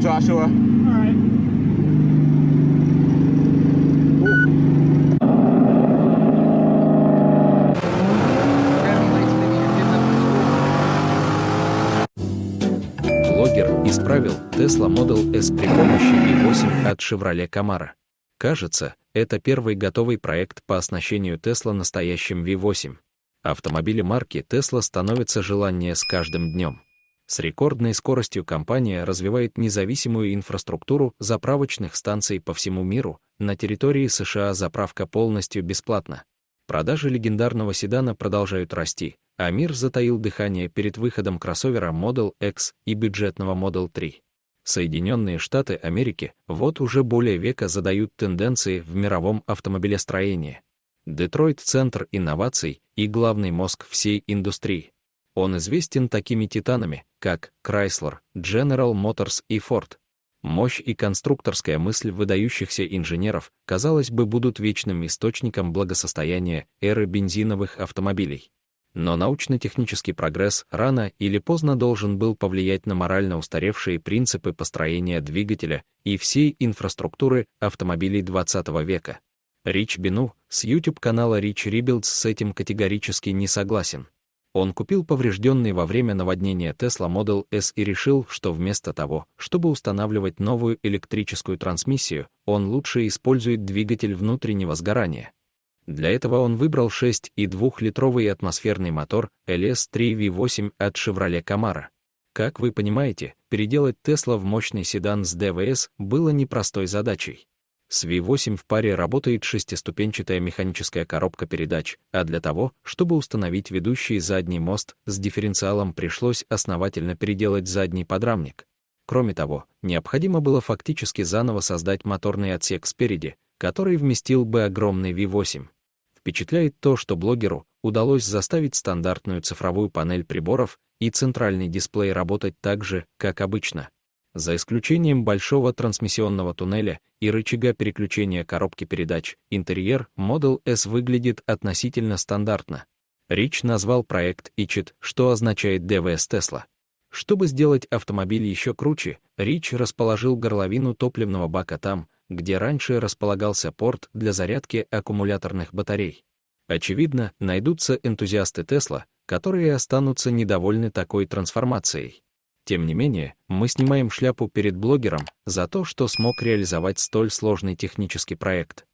Joshua. All right. Блогер исправил Tesla Model S при помощи V8 от Chevrolet Camaro. Кажется, это первый готовый проект по оснащению Tesla настоящим V8. Автомобили марки Tesla становятся желаннее с каждым днем. С рекордной скоростью компания развивает независимую инфраструктуру заправочных станций по всему миру. На территории США заправка полностью бесплатна. Продажи легендарного седана продолжают расти, а мир затаил дыхание перед выходом кроссовера Model X и бюджетного Model 3. Соединенные Штаты Америки вот уже более века задают тенденции в мировом автомобилестроении. Детройт — центр инноваций и главный мозг всей индустрии. Он известен такими титанами, как Chrysler, General Motors и Ford. Мощь и конструкторская мысль выдающихся инженеров, казалось бы, будут вечным источником благосостояния эры бензиновых автомобилей. Но научно-технический прогресс рано или поздно должен был повлиять на морально устаревшие принципы построения двигателя и всей инфраструктуры автомобилей 20 века. Рич Бену с YouTube-канала Rich Rebuilds с этим категорически не согласен. Он купил поврежденный во время наводнения Tesla Model S и решил, что вместо того, чтобы устанавливать новую электрическую трансмиссию, он лучше использует двигатель внутреннего сгорания. Для этого он выбрал 6,2-литровый атмосферный мотор LS3 V8 от Chevrolet Camaro. Как вы понимаете, переделать Tesla в мощный седан с ДВС было непростой задачей. С V8 в паре работает шестиступенчатая механическая коробка передач, а для того, чтобы установить ведущий задний мост с дифференциалом, пришлось основательно переделать задний подрамник. Кроме того, необходимо было фактически заново создать моторный отсек спереди, который вместил бы огромный V8. Впечатляет то, что блогеру удалось заставить стандартную цифровую панель приборов и центральный дисплей работать так же, как обычно. За исключением большого трансмиссионного туннеля и рычага переключения коробки передач, интерьер Model S выглядит относительно стандартно. Рич назвал проект ICHIT, что означает ДВС Tesla. Чтобы сделать автомобиль еще круче, Рич расположил горловину топливного бака там, где раньше располагался порт для зарядки аккумуляторных батарей. Очевидно, найдутся энтузиасты Tesla, которые останутся недовольны такой трансформацией. Тем не менее, мы снимаем шляпу перед блогером за то, что смог реализовать столь сложный технический проект.